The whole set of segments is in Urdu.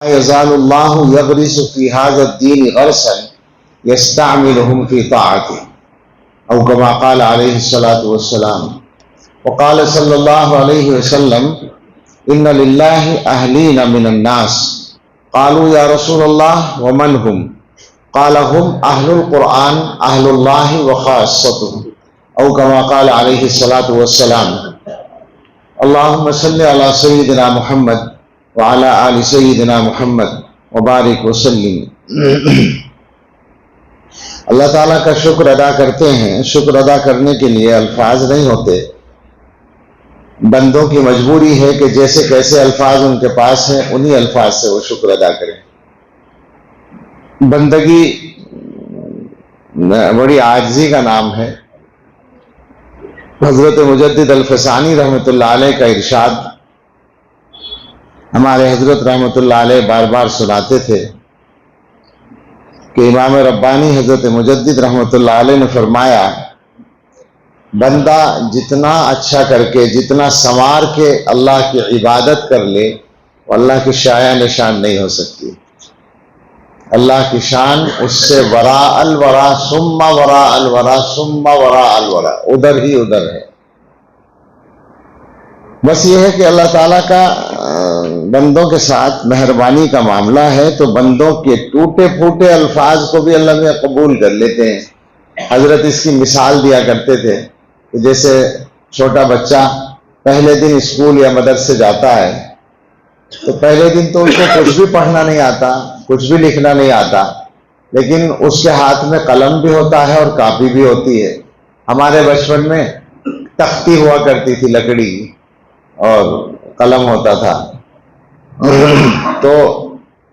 يزال الله يغرس في هذا الدين غرسا يستعملهم في طاعته أو كما قال عليه الصلاة والسلام. وقال صلى الله عليه وسلم إن لله أهلين من الناس. قالوا يا رسول الله ومن هم؟ قال هم أهل القرآن أهل الله وخاصته أو كما قال عليه الصلاة والسلام. اللهم صل على سيدنا محمد وعلى آل سیدنا محمد وبارک وسلم. اللہ تعالیٰ کا شکر ادا کرتے ہیں. شکر ادا کرنے کے لیے الفاظ نہیں ہوتے. بندوں کی مجبوری ہے کہ جیسے کیسے الفاظ ان کے پاس ہیں انہی الفاظ سے وہ شکر ادا کریں. بندگی بڑی عاجزی کا نام ہے. حضرت مجدد الفسانی رحمۃ اللہ علیہ کا ارشاد ہمارے حضرت رحمۃ اللہ علیہ بار بار سناتے تھے کہ امام ربانی حضرت مجدد رحمۃ اللہ علیہ نے فرمایا بندہ جتنا اچھا کر کے جتنا سنوار کے اللہ کی عبادت کر لے وہ اللہ کی شایع نشان نہیں ہو سکتی. اللہ کی شان اس سے وراء الورا ثم وراء الورا ثم وراء الورا ادھر ہی ادھر ہے. بس یہ ہے کہ اللہ تعالیٰ کا بندوں کے ساتھ مہربانی کا معاملہ ہے تو بندوں کے ٹوٹے پھوٹے الفاظ کو بھی اللہ میں قبول کر لیتے ہیں. حضرت اس کی مثال دیا کرتے تھے کہ جیسے چھوٹا بچہ پہلے دن اسکول یا مدرسے جاتا ہے تو پہلے دن تو اس کو کچھ بھی پڑھنا نہیں آتا, کچھ بھی لکھنا نہیں آتا, لیکن اس کے ہاتھ میں قلم بھی ہوتا ہے اور کاپی بھی ہوتی ہے. ہمارے بچپن میں تختی ہوا کرتی تھی لکڑی اور قلم ہوتا تھا تو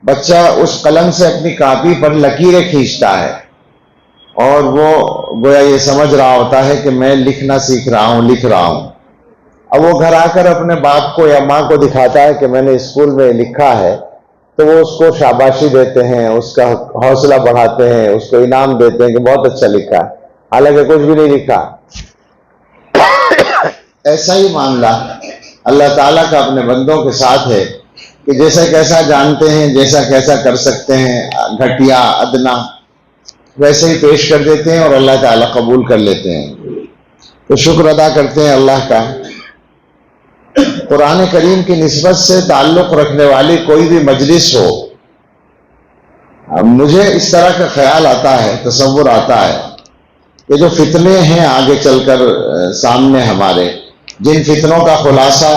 بچہ اس قلم سے اپنی کاپی پر لکیریں کھینچتا ہے اور وہ گویا یہ سمجھ رہا ہوتا ہے کہ میں لکھنا سیکھ رہا ہوں, لکھ رہا ہوں. اب وہ گھر آ کر اپنے باپ کو یا ماں کو دکھاتا ہے کہ میں نے اسکول میں لکھا ہے تو وہ اس کو شاباشی دیتے ہیں, اس کا حوصلہ بڑھاتے ہیں, اس کو انعام دیتے ہیں کہ بہت اچھا لکھا, حالانکہ کچھ بھی نہیں لکھا. ایسا ہی معاملہ اللہ تعالیٰ کا اپنے بندوں کے ساتھ ہے کہ جیسا کیسا جانتے ہیں, جیسا کیسا کر سکتے ہیں, گھٹیا ادنا ویسے ہی پیش کر دیتے ہیں اور اللہ تعالیٰ قبول کر لیتے ہیں. تو شکر ادا کرتے ہیں اللہ کا. قرآن کریم کی نسبت سے تعلق رکھنے والی کوئی بھی مجلس ہو, مجھے اس طرح کا خیال آتا ہے, تصور آتا ہے کہ جو فتنے ہیں آگے چل کر سامنے ہمارے, جن فتنوں کا خلاصہ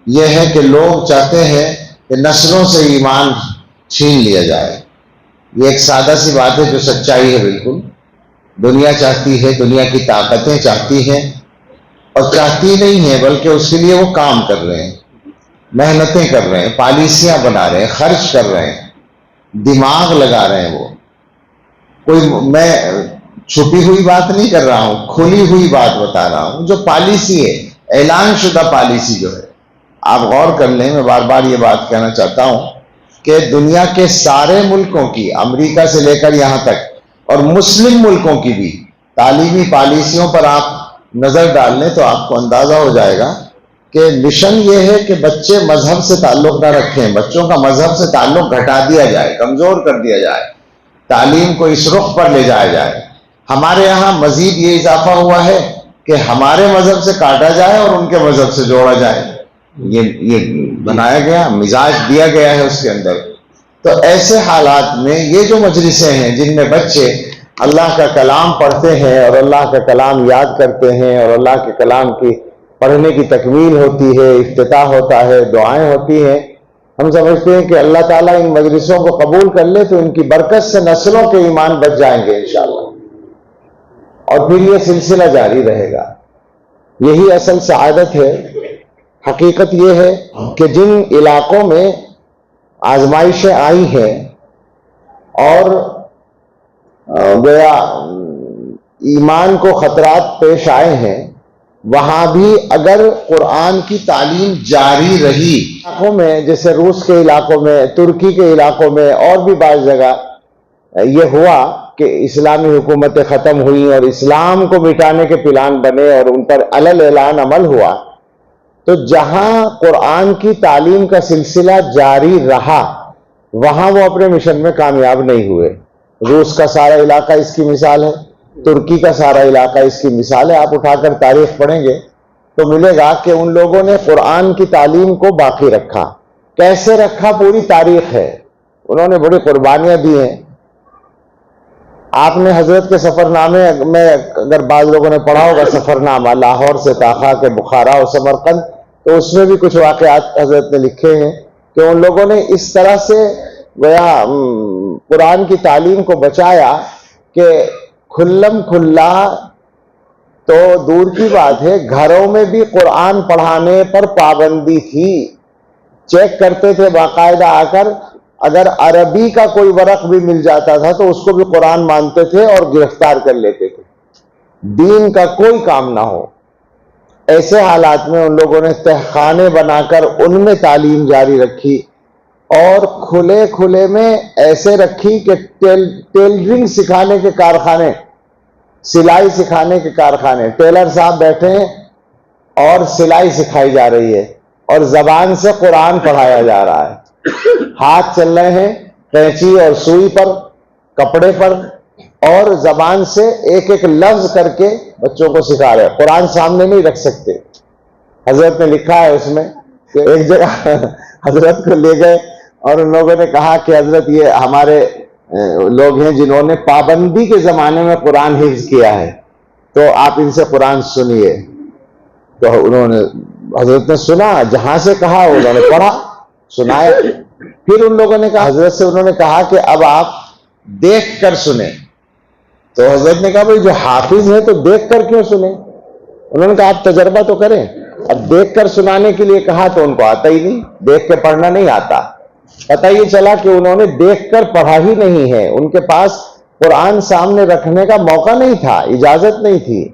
یہ ہے کہ لوگ چاہتے ہیں کہ نسلوں سے ایمان چھین لیا جائے. یہ ایک سادہ سی بات ہے جو سچائی ہے. بالکل دنیا چاہتی ہے, دنیا کی طاقتیں چاہتی ہیں اور چاہتی نہیں ہے بلکہ اس کے لیے وہ کام کر رہے ہیں, محنتیں کر رہے ہیں, پالیسیاں بنا رہے ہیں, خرچ کر رہے ہیں, دماغ لگا رہے ہیں. وہ کوئی میں چھپی ہوئی بات نہیں کر رہا ہوں, کھلی ہوئی بات بتا رہا ہوں. جو پالیسی ہے, اعلان شدہ پالیسی جو ہے, آپ غور کر لیں. میں بار بار یہ بات کہنا چاہتا ہوں کہ دنیا کے سارے ملکوں کی, امریکہ سے لے کر یہاں تک اور مسلم ملکوں کی بھی تعلیمی پالیسیوں پر آپ نظر ڈال لیں تو آپ کو اندازہ ہو جائے گا کہ مشن یہ ہے کہ بچے مذہب سے تعلق نہ رکھیں, بچوں کا مذہب سے تعلق گھٹا دیا جائے, کمزور کر دیا جائے, تعلیم کو اس رخ پر لے جایا جائے. ہمارے یہاں مزید یہ اضافہ ہوا ہے کہ ہمارے مذہب سے کاٹا جائے اور ان کے مذہب سے جوڑا جائے. یہ بنایا گیا, مزاج دیا گیا ہے اس کے اندر. تو ایسے حالات میں یہ جو مجلسیں ہیں جن میں بچے اللہ کا کلام پڑھتے ہیں اور اللہ کا کلام یاد کرتے ہیں اور اللہ کے کلام کی پڑھنے کی تکمیل ہوتی ہے, افتتاح ہوتا ہے, دعائیں ہوتی ہیں, ہم سمجھتے ہیں کہ اللہ تعالیٰ ان مجلسوں کو قبول کر لے تو ان کی برکت سے نسلوں کے ایمان بچ جائیں گے انشاءاللہ, اور پھر یہ سلسلہ جاری رہے گا. یہی اصل سعادت ہے. حقیقت یہ ہے کہ جن علاقوں میں آزمائشیں آئی ہیں اور گویا ایمان کو خطرات پیش آئے ہیں, وہاں بھی اگر قرآن کی تعلیم جاری رہی, علاقوں میں جیسے روس کے علاقوں میں, ترکی کے علاقوں میں اور بھی بعض جگہ یہ ہوا کہ اسلامی حکومتیں ختم ہوئیں اور اسلام کو مٹانے کے پلان بنے اور ان پر علل اعلان عمل ہوا, تو جہاں قرآن کی تعلیم کا سلسلہ جاری رہا وہاں وہ اپنے مشن میں کامیاب نہیں ہوئے. روس کا سارا علاقہ اس کی مثال ہے, ترکی کا سارا علاقہ اس کی مثال ہے. آپ اٹھا کر تاریخ پڑھیں گے تو ملے گا کہ ان لوگوں نے قرآن کی تعلیم کو باقی رکھا. کیسے رکھا پوری تاریخ ہے, انہوں نے بڑی قربانیاں دی ہیں. آپ نے حضرت کے سفر نامے میں اگر بعض لوگوں نے پڑھا ہوگا سفر نامہ لاہور سے طاقہ کے بخارا اور سمرقند, تو اس میں بھی کچھ واقعات حضرت نے لکھے ہیں کہ ان لوگوں نے اس طرح سے گویا قرآن کی تعلیم کو بچایا کہ کھلم کھلا تو دور کی بات ہے, گھروں میں بھی قرآن پڑھانے پر پابندی تھی. چیک کرتے تھے باقاعدہ آ کر, اگر عربی کا کوئی ورق بھی مل جاتا تھا تو اس کو بھی قرآن مانتے تھے اور گرفتار کر لیتے تھے. دین کا کوئی کام نہ ہو. ایسے حالات میں ان لوگوں نے تہخانے بنا کر ان میں تعلیم جاری رکھی, اور کھلے کھلے میں ایسے رکھی کہ ٹیلرنگ سکھانے کے کارخانے, سلائی سکھانے کے کارخانے, ٹیلر صاحب بیٹھے ہیں اور سلائی سکھائی جا رہی ہے اور زبان سے قرآن پڑھایا جا رہا ہے. ہاتھ چل رہے ہیں قینچی اور سوئی پر, کپڑے پر, اور زبان سے ایک ایک لفظ کر کے بچوں کو سکھا رہے ہیں. قرآن سامنے نہیں رکھ سکتے. حضرت نے لکھا ہے اس میں کہ ایک جگہ حضرت کو لے گئے اور ان لوگوں نے کہا کہ حضرت یہ ہمارے لوگ ہیں جنہوں نے پابندی کے زمانے میں قرآن حفظ کیا ہے, تو آپ ان سے قرآن سنیے. تو انہوں نے, حضرت نے سنا, جہاں سے کہا انہوں نے پڑھا, سنایا. پھر ان لوگوں نے کہا, حضرت سے انہوں نے کہا کہ اب آپ دیکھ کر سنیں. تو حضرت نے کہا بھائی جو حافظ ہے تو دیکھ کر کیوں سنیں؟ انہوں نے کہا آپ تجربہ تو کریں. اب دیکھ کر سنانے کے لیے کہا تو ان کو آتا ہی نہیں, دیکھ کے پڑھنا نہیں آتا. پتہ یہ چلا کہ انہوں نے دیکھ کر پڑھا ہی نہیں ہے, ان کے پاس قرآن سامنے رکھنے کا موقع نہیں تھا, اجازت نہیں تھی.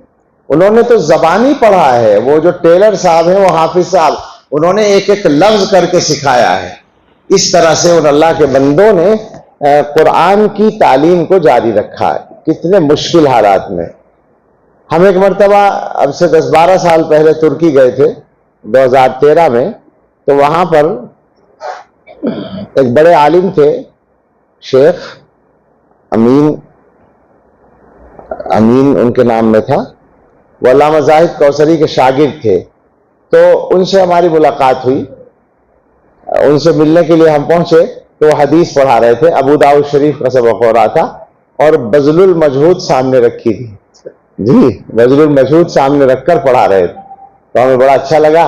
انہوں نے تو زبانی پڑھا ہے. وہ جو ٹیلر صاحب ہیں, وہ حافظ صاحب, انہوں نے ایک ایک لفظ کر کے سکھایا ہے. اس طرح سے ان اللہ کے بندوں نے قرآن کی تعلیم کو جاری رکھا ہے, کتنے مشکل حالات میں. ہم ایک مرتبہ اب سے 10-12 سال پہلے ترکی گئے تھے 2013 میں. تو وہاں پر ایک بڑے عالم تھے, شیخ امین ان کے نام میں تھا, وہ علامہ زاہد کوثری کے شاگرد تھے. تو ان سے ہماری ملاقات ہوئی. ان سے ملنے کے لیے ہم پہنچے تو وہ حدیث پڑھا رہے تھے, ابو داؤد شریف کا سبق ہو رہا تھا, اور بذل المجہود سامنے رکھی تھی. جی, بذل المجہود سامنے رکھ کر پڑھا رہے تھے. تو ہمیں بڑا اچھا لگا.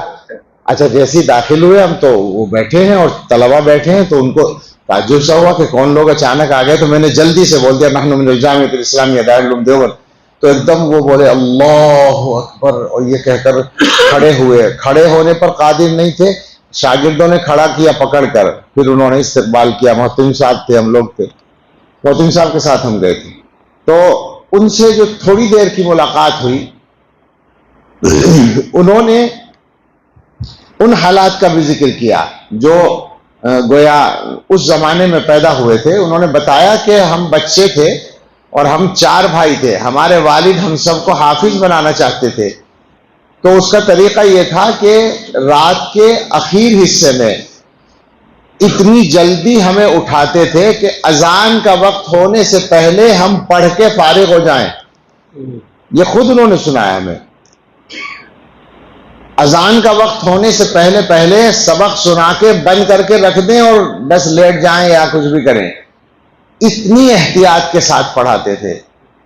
اچھا, جیسے ہی داخل ہوئے ہم تو وہ بیٹھے ہیں اور طلبہ بیٹھے ہیں, تو ان کو تعجب سا ہوا کہ کون لوگ اچانک آ گئے. تو میں نے جلدی سے بول دیا نحن من الجامعۃ الاسلامیہ دارالعلوم دیوبند. تو ایک دم وہ بولے اللہ اکبر, اور یہ کہہ کر کھڑے ہوئے. کھڑے ہونے پر قادر نہیں تھے, شاگردوں نے کھڑا کیا پکڑ کر, پھر انہوں نے استقبال کیا. محتم صاحب تھے, ہم لوگ تھے, محتم صاحب کے ساتھ ہم گئے تھے. تو ان سے جو تھوڑی دیر کی ملاقات ہوئی, انہوں نے ان حالات کا بھی ذکر کیا جو گویا اس زمانے میں پیدا ہوئے تھے. انہوں نے بتایا کہ ہم بچے تھے اور ہم 4 بھائی تھے. ہمارے والد ہم سب کو حافظ بنانا چاہتے تھے. تو اس کا طریقہ یہ تھا کہ رات کے اخیر حصے میں اتنی جلدی ہمیں اٹھاتے تھے کہ اذان کا وقت ہونے سے پہلے ہم پڑھ کے فارغ ہو جائیں. یہ خود انہوں نے سنایا ہمیں. اذان کا وقت ہونے سے پہلے سبق سنا کے بند کر کے رکھ دیں اور بس لیٹ جائیں یا کچھ بھی کریں. اتنی احتیاط کے ساتھ پڑھاتے تھے.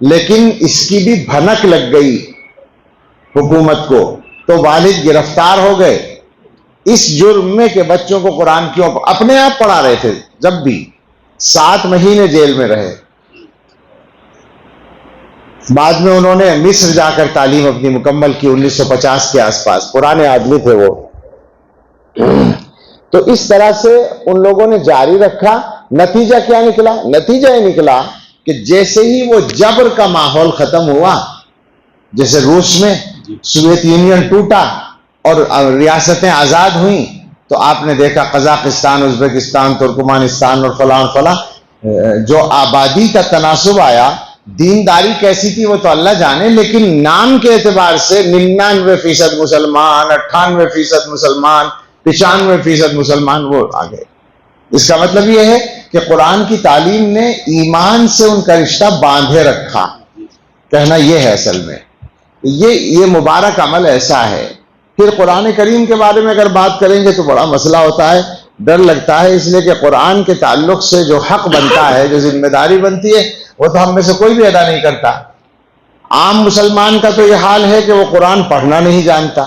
لیکن اس کی بھی بھنک لگ گئی حکومت کو, تو والد گرفتار ہو گئے اس جرم میں کہ بچوں کو قرآن کیوں. اپنے آپ پڑھا رہے تھے, جب بھی 7 مہینے جیل میں رہے. بعد میں انہوں نے مصر جا کر تعلیم اپنی مکمل کی 1950 کے آس پاس. پرانے آدمی تھے وہ. تو اس طرح سے ان لوگوں نے جاری رکھا. نتیجہ کیا نکلا؟ نتیجہ یہ نکلا کہ جیسے ہی وہ جبر کا ماحول ختم ہوا, جیسے روس میں سوویت یونین ٹوٹا اور ریاستیں آزاد ہوئیں, تو آپ نے دیکھا قزاقستان, ازبکستان, ترکمانستان اور فلاں فلاں, جو آبادی کا تناسب آیا. دینداری کیسی تھی وہ تو اللہ جانے, لیکن نام کے اعتبار سے 99% مسلمان, 98% مسلمان, 95% مسلمان وہ آ گئے. اس کا مطلب یہ ہے کہ قرآن کی تعلیم نے ایمان سے ان کا رشتہ باندھے رکھا. کہنا یہ ہے اصل میں یہ مبارک عمل ایسا ہے. پھر قرآن کریم کے بارے میں اگر بات کریں گے تو بڑا مسئلہ ہوتا ہے، ڈر لگتا ہے، اس لیے کہ قرآن کے تعلق سے جو حق بنتا ہے، جو ذمہ داری بنتی ہے، وہ تو ہم میں سے کوئی بھی ادا نہیں کرتا. عام مسلمان کا تو یہ حال ہے کہ وہ قرآن پڑھنا نہیں جانتا.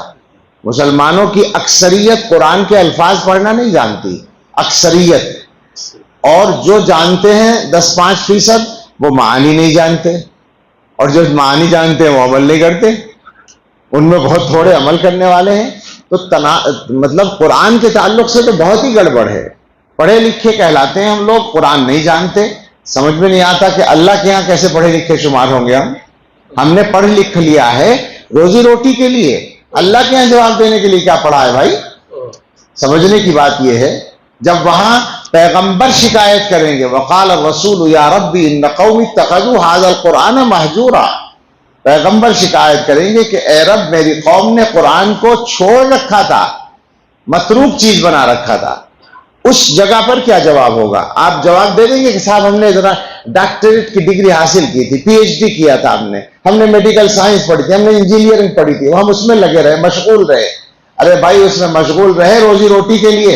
مسلمانوں کی اکثریت قرآن کے الفاظ پڑھنا نہیں جانتی، اکثریت. اور جو جانتے ہیں 10-5% وہ معانی نہیں جانتے، اور جو معانی جانتے ہیں وہ عمل نہیں کرتے. ان میں بہت تھوڑے عمل کرنے والے ہیں. تو مطلب قرآن کے تعلق سے تو بہت ہی گڑبڑ ہے. پڑھے لکھے کہلاتے ہیں ہم لوگ، قرآن نہیں جانتے. سمجھ میں نہیں آتا کہ اللہ کے ہاں کیسے پڑھے لکھے شمار ہوں گے. ہم نے پڑھ لکھ لیا ہے روزی روٹی کے لیے، اللہ کے ہاں جواب دینے کے لیے کیا پڑھا ہے بھائی؟ سمجھنے کی بات یہ ہے. جب وہاں پیغمبر شکایت کریں گے، وقال الرسول یا ربی ان قوم اتخذوا هذا القرآن مہجورا، پیغمبر شکایت کریں گے کہ اے رب میری قوم نے قرآن کو چھوڑ رکھا تھا، متروک چیز بنا رکھا تھا. اس جگہ پر کیا جواب ہوگا؟ آپ جواب دے دیں گے کہ صاحب ہم نے ذرا ڈاکٹریٹ کی ڈگری حاصل کی تھی، پی ایچ ڈی کیا تھا، ہم نے میڈیکل سائنس پڑھی تھی، ہم نے انجینئرنگ پڑھی تھی، ہم اس میں لگے رہے، مشغول رہے. ارے بھائی اس میں مشغول رہے روزی روٹی کے لیے،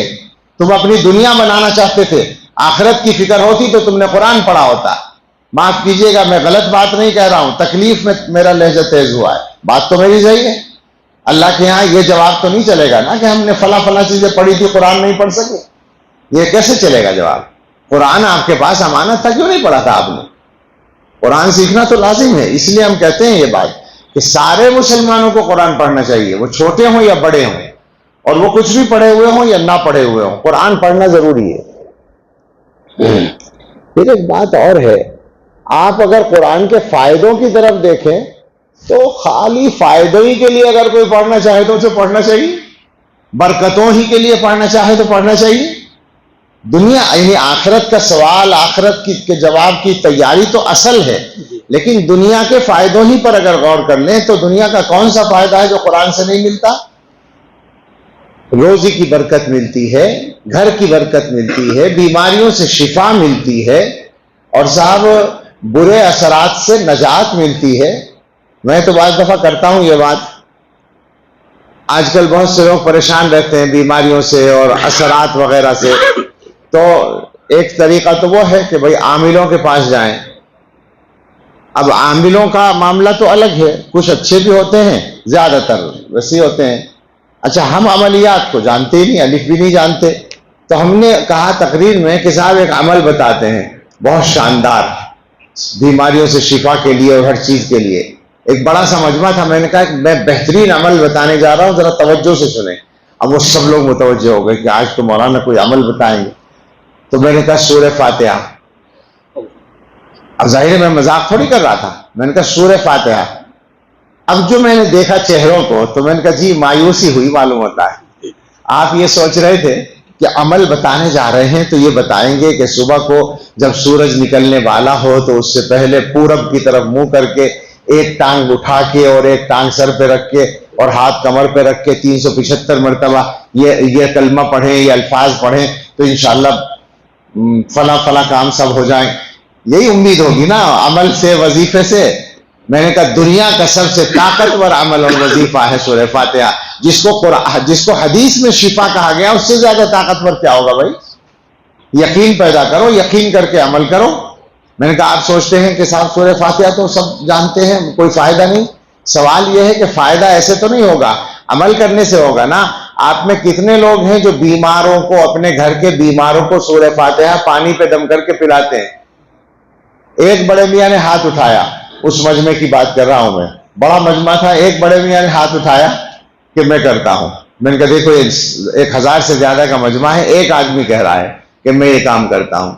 تم اپنی دنیا بنانا چاہتے تھے، آخرت کی فکر ہوتی تو تم نے قرآن پڑھا ہوتا. معاف کیجئے گا میں غلط بات نہیں کہہ رہا ہوں، تکلیف میں میرا لہجہ تیز ہوا ہے، بات تو میری صحیح ہے. اللہ کے ہاں یہ جواب تو نہیں چلے گا نا کہ ہم نے فلاں چیزیں پڑھی تھی قرآن نہیں پڑھ سکے. یہ کیسے چلے گا جواب؟ قرآن آپ کے پاس امانت تھا، کیوں نہیں پڑھا تھا آپ نے؟ قرآن سیکھنا تو لازم ہے. اس لیے ہم کہتے ہیں یہ بات کہ سارے مسلمانوں کو قرآن پڑھنا چاہیے، وہ چھوٹے ہوں یا بڑے ہوں، اور وہ کچھ بھی پڑھے ہوئے ہوں یا نہ پڑھے ہوئے ہوں، قرآن پڑھنا ضروری ہے. پھر ایک بات اور ہے، آپ اگر قرآن کے فائدوں کی طرف دیکھیں تو خالی فائدوں ہی کے لیے اگر کوئی پڑھنا چاہے تو اسے پڑھنا چاہیے، برکتوں ہی کے لیے پڑھنا چاہے تو پڑھنا چاہیے. دنیا یعنی آخرت کا سوال، آخرت کے جواب کی تیاری تو اصل ہے، لیکن دنیا کے فائدوں ہی پر اگر غور کر لیں تو دنیا کا کون سا فائدہ ہے جو قرآن سے نہیں ملتا؟ روزی کی برکت ملتی ہے، گھر کی برکت ملتی ہے، بیماریوں سے شفا ملتی ہے، اور صاحب برے اثرات سے نجات ملتی ہے. میں تو بعض دفعہ کرتا ہوں یہ بات، آج کل بہت سے لوگ پریشان رہتے ہیں بیماریوں سے اور اثرات وغیرہ سے. تو ایک طریقہ تو وہ ہے کہ بھئی عاملوں کے پاس جائیں. اب عاملوں کا معاملہ تو الگ ہے، کچھ اچھے بھی ہوتے ہیں، زیادہ تر ویسے ہوتے ہیں. اچھا ہم عملیات کو جانتے ہی نہیں، الف بھی نہیں جانتے، تو ہم نے کہا تقریر میں کہ صاحب ایک عمل بتاتے ہیں بہت شاندار، بیماریوں سے شفا کے لیے اور ہر چیز کے لیے. ایک بڑا سا مجمع تھا، میں نے کہا کہ میں بہترین عمل بتانے جا رہا ہوں، ذرا توجہ سے سنیں. اب وہ سب لوگ متوجہ ہو گئے کہ آج تو مولانا کوئی عمل بتائیں گے. تو میں نے کہا سورہ فاتحہ. اب ظاہر میں مذاق تھوڑی کر رہا تھا، میں نے کہا سورہ فاتحہ. اب جو میں نے دیکھا چہروں کو تو میں نے کہا جی مایوسی ہوئی معلوم ہوتا ہے. آپ یہ سوچ رہے تھے کہ عمل بتانے جا رہے ہیں تو یہ بتائیں گے کہ صبح کو جب سورج نکلنے والا ہو تو اس سے پہلے پورب کی طرف منہ کر کے ایک ٹانگ اٹھا کے اور ایک ٹانگ سر پہ رکھ کے اور ہاتھ کمر پہ رکھ کے 375 مرتبہ یہ کلمہ پڑھیں، یہ الفاظ پڑھیں تو انشاءاللہ فلاں کام سب ہو جائیں. یہی امید ہوگی نا عمل سے، وظیفے سے. میں نے کہا دنیا کا سب سے طاقتور عمل اور وظیفہ ہے سورہ فاتحہ، جس کو حدیث میں شفا کہا گیا، اس سے زیادہ طاقتور کیا ہوگا بھائی؟ یقین پیدا کرو، یقین کر کے عمل کرو. میں نے کہا آپ سوچتے ہیں کہ صاحب سورہ فاتحہ تو سب جانتے ہیں، کوئی فائدہ نہیں. سوال یہ ہے کہ فائدہ ایسے تو نہیں ہوگا، عمل کرنے سے ہوگا نا. آپ میں کتنے لوگ ہیں جو بیماروں کو، اپنے گھر کے بیماروں کو سورہ فاتحہ پانی پہ دم کر کے پلاتے ہیں؟ ایک بڑے میاں نے ہاتھ اٹھایا، اس مجمع کی بات کر رہا ہوں میں، بڑا مجمع تھا، ایک بڑے میاں نے ہاتھ اٹھایا کہ میں کرتا ہوں. میں نے کہا دیکھو 1000 سے زیادہ کا مجمع ہے، ایک آدمی کہہ رہا ہے کہ میں یہ کام کرتا ہوں،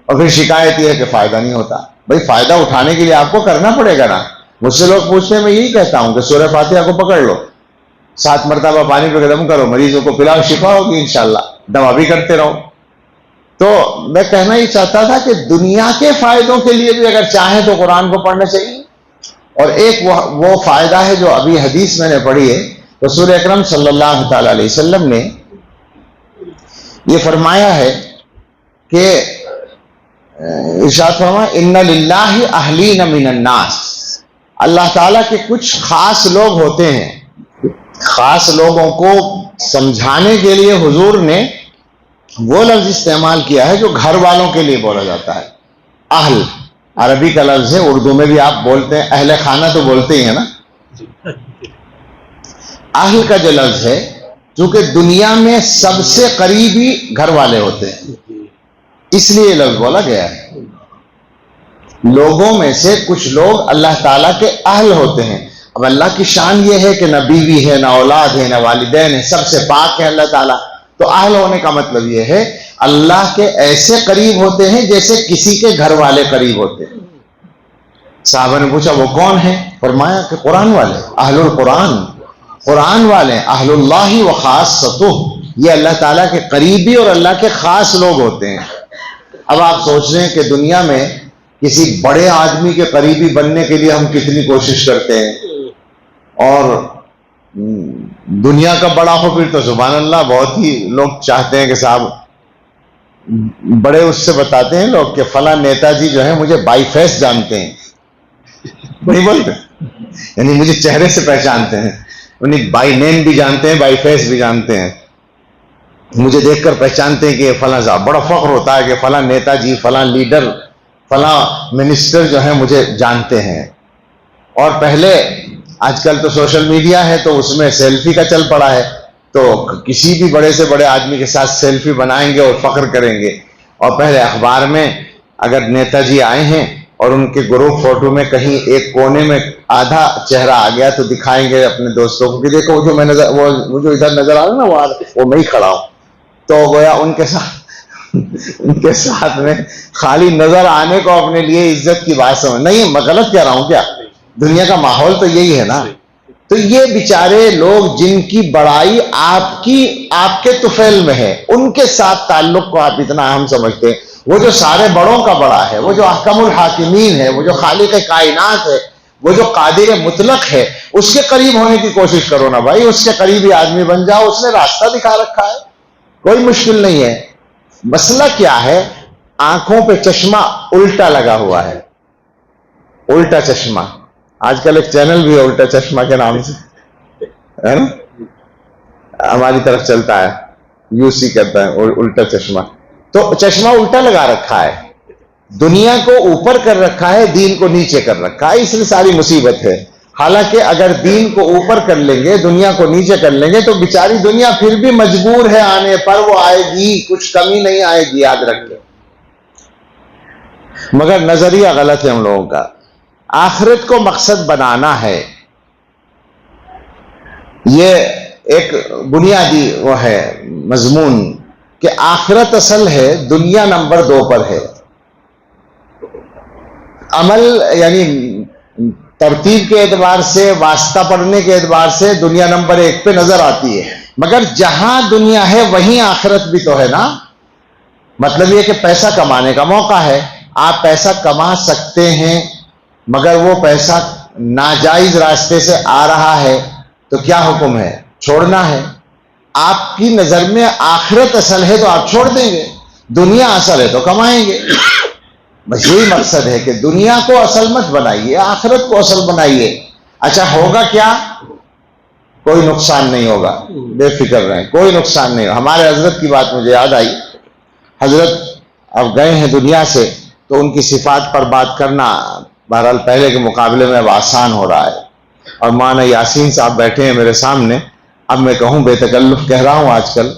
اور پھر شکایت یہ ہے کہ فائدہ نہیں ہوتا. بھائی فائدہ اٹھانے کے لیے آپ کو کرنا پڑے گا نا. مجھ سے لوگ پوچھتے ہیں، میں یہی کہتا ہوں کہ سورہ فاتحہ کو پکڑ لو، 7 مرتبہ پانی پہ دم کرو، مریضوں کو پلاؤ، شفا ہوگی انشاءاللہ، دوا بھی کرتے رہو. تو میں کہنا یہ چاہتا تھا کہ دنیا کے فائدوں کے لیے بھی اگر چاہیں تو قرآن کو پڑھنا چاہیے. اور ایک وہ فائدہ ہے جو ابھی حدیث میں نے پڑھی ہے، رسول اکرم صلی اللہ تعالی علیہ وسلم نے یہ فرمایا ہے کہ ارشاد فرمایا ان للہ اہلین من الناس، اللہ تعالیٰ کے کچھ خاص لوگ ہوتے ہیں. خاص لوگوں کو سمجھانے کے لیے حضور نے وہ لفظ استعمال کیا ہے جو گھر والوں کے لیے بولا جاتا ہے. اہل عربی کا لفظ ہے، اردو میں بھی آپ بولتے ہیں، اہل خانہ تو بولتے ہی ہیں نا. اہل کا جو لفظ ہے، چونکہ دنیا میں سب سے قریبی گھر والے ہوتے ہیں، اس لیے یہ لفظ بولا گیا ہے. لوگوں میں سے کچھ لوگ اللہ تعالیٰ کے اہل ہوتے ہیں. اب اللہ کی شان یہ ہے کہ نہ بیوی ہے، نہ اولاد ہے، نہ والدین ہے، سب سے پاک ہے اللہ تعالیٰ. تو اہل ہونے کا مطلب یہ ہے اللہ کے ایسے قریب ہوتے ہیں جیسے کسی کے گھر والے قریب ہوتے ہیں. صحابہ نے پوچھا وہ کون ہیں؟ فرمایا کہ قرآن والے، اہل القرآن، قرآن والے، اہل اللہ و خاصتہ، یہ اللہ تعالیٰ کے قریبی اور اللہ کے خاص لوگ ہوتے ہیں. اب آپ سوچ رہے ہیں کہ دنیا میں کسی بڑے آدمی کے قریبی بننے کے لیے ہم کتنی کوشش کرتے ہیں، اور دنیا کا بڑا ہو پھر تو سبحان اللہ بہت ہی لوگ چاہتے ہیں کہ صاحب بڑے اس سے بتاتے ہیں لوگ کہ فلاں نیتا جی جو ہے مجھے بائی فیس جانتے ہیں، نہیں بولتے، یعنی مجھے چہرے سے پہچانتے ہیں، انہیں بائی نیم بھی جانتے ہیں، بائی فیس بھی جانتے ہیں، مجھے دیکھ کر پہچانتے ہیں کہ فلاں صاحب. بڑا فخر ہوتا ہے کہ فلاں نیتا جی، فلاں لیڈر، فلاں منسٹر جو ہے مجھے جانتے ہیں. اور پہلے آج کل تو سوشل میڈیا ہے تو اس میں سیلفی کا چل پڑا ہے، تو کسی بھی بڑے سے بڑے آدمی کے ساتھ سیلفی بنائیں گے اور فخر کریں گے. اور پہلے اخبار میں اگر نیتا جی آئے ہیں اور ان کے گروپ فوٹو میں کہیں ایک کونے میں آدھا چہرہ آ گیا تو دکھائیں گے اپنے دوستوں کو کہ دیکھو وہ جو میں نظر وہ جو ادھر نظر آ رہا ہے نا وہ میں ہی کھڑا ہوں. تو گویا ان کے ساتھ میں خالی نظر آنے کو اپنے لیے عزت کی بات سمجھ. نہیں میں غلط کہہ رہا ہوں کیا؟ دنیا کا ماحول تو یہی ہے نا. تو یہ بیچارے لوگ جن کی بڑائی آپ کے طفیل میں ہے، ان کے ساتھ تعلق کو آپ اتنا اہم سمجھتے ہیں. وہ جو سارے بڑوں کا بڑا ہے، وہ جو احکم الحاکمین ہے، وہ جو خالق کائنات ہے، وہ جو قادر مطلق ہے، اس کے قریب ہونے کی کوشش کرو نا بھائی. اس کے قریبی آدمی بن جاؤ، اس نے راستہ دکھا رکھا ہے، کوئی مشکل نہیں ہے. مسئلہ کیا ہے؟ آنکھوں پہ چشمہ الٹا لگا ہوا ہے، الٹا چشمہ. آج کل ایک چینل بھی ہے الٹا چشمہ کے نام سے، ہے نا، ہماری طرف چلتا ہے، یو سی کہتا ہے الٹا چشمہ. تو چشمہ الٹا لگا رکھا ہے، دنیا کو اوپر کر رکھا ہے، دین کو نیچے کر رکھا ہے، اس لیے ساری مصیبت ہے. حالانکہ اگر دین کو اوپر کر لیں گے، دنیا کو نیچے کر لیں گے، تو بیچاری دنیا پھر بھی مجبور ہے آنے پر، وہ آئے گی، کچھ کمی نہیں آئے گی، یاد رکھ لیں. مگر نظریہ غلط ہے ہم لوگوں کا. آخرت کو مقصد بنانا ہے، یہ ایک بنیادی وہ ہے مضمون کہ آخرت اصل ہے، دنیا نمبر 2 پر ہے. عمل یعنی ترتیب کے اعتبار سے، واسطہ پڑھنے کے اعتبار سے دنیا نمبر 1 پہ نظر آتی ہے، مگر جہاں دنیا ہے وہیں آخرت بھی تو ہے نا. مطلب یہ کہ پیسہ کمانے کا موقع ہے، آپ پیسہ کما سکتے ہیں، مگر وہ پیسہ ناجائز راستے سے آ رہا ہے تو کیا حکم ہے؟ چھوڑنا ہے. آپ کی نظر میں آخرت اصل ہے تو آپ چھوڑ دیں گے، دنیا اصل ہے تو کمائیں گے. بس یہی مقصد ہے کہ دنیا کو اصل مت بنائیے، آخرت کو اصل بنائیے. اچھا ہوگا کیا؟ کوئی نقصان نہیں ہوگا، بے فکر رہیں، کوئی نقصان نہیں ہوگا. ہمارے حضرت کی بات مجھے یاد آئی. حضرت اب گئے ہیں دنیا سے تو ان کی صفات پر بات کرنا بہرحال پہلے کے مقابلے میں اب آسان ہو رہا ہے. اور مولانا یاسین صاحب بیٹھے ہیں میرے سامنے. اب میں کہوں بے تکلف کہہ رہا ہوں آج کل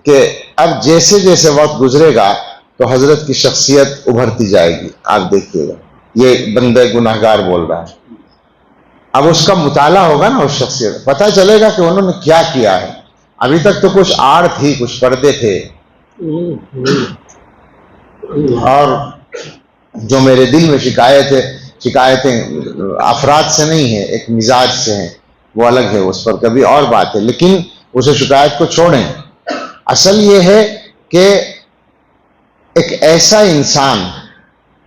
کہ اب جیسے جیسے وقت گزرے گا تو حضرت کی شخصیت ابھرتی جائے گی. آپ دیکھیے گا یہ بندہ گناہگار بول رہا ہے، اب اس کا مطالعہ ہوگا نا، اس شخصیت پتہ چلے گا کہ انہوں نے کیا کیا ہے. ابھی تک تو کچھ آڑ تھی، کچھ پردے تھے، اور جو میرے دل میں شکایتیں افراد سے نہیں ہیں، ایک مزاج سے ہیں، وہ الگ ہے، اس پر کبھی اور بات ہے. لیکن اسے شکایت کو چھوڑیں. اصل یہ ہے کہ ایک ایسا انسان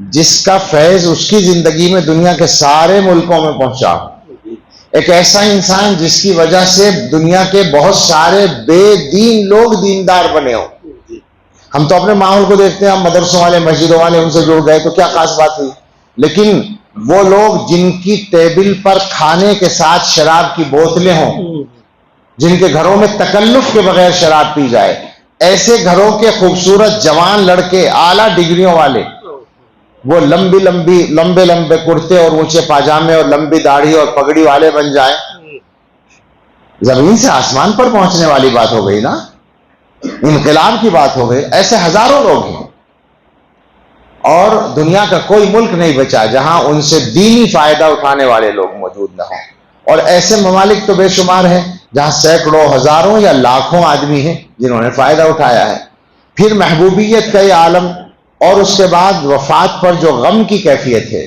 جس کا فیض اس کی زندگی میں دنیا کے سارے ملکوں میں پہنچا، ایک ایسا انسان جس کی وجہ سے دنیا کے بہت سارے بے دین لوگ دیندار بنے ہو. ہم تو اپنے ماحول کو دیکھتے ہیں، ہم مدرسوں والے مسجدوں والے ان سے جڑ گئے تو کیا خاص بات ہوئی، لیکن وہ لوگ جن کی ٹیبل پر کھانے کے ساتھ شراب کی بوتلیں ہوں، جن کے گھروں میں تکلف کے بغیر شراب پی جائے، ایسے گھروں کے خوبصورت جوان لڑکے اعلیٰ ڈگریوں والے وہ لمبے لمبے کرتے اور اونچے پاجامے اور لمبی داڑھی اور پگڑی والے بن جائیں، زمین سے آسمان پر پہنچنے والی بات ہو گئی نا، انقلاب کی بات ہو گئی. ایسے ہزاروں لوگ ہیں اور دنیا کا کوئی ملک نہیں بچا جہاں ان سے دینی فائدہ اٹھانے والے لوگ موجود نہ ہوں. اور ایسے ممالک تو بے شمار ہیں جہاں سینکڑوں، ہزاروں یا لاکھوں آدمی ہیں جنہوں نے فائدہ اٹھایا ہے. پھر محبوبیت کا یہ عالم اور اس کے بعد وفات پر جو غم کی کیفیت ہے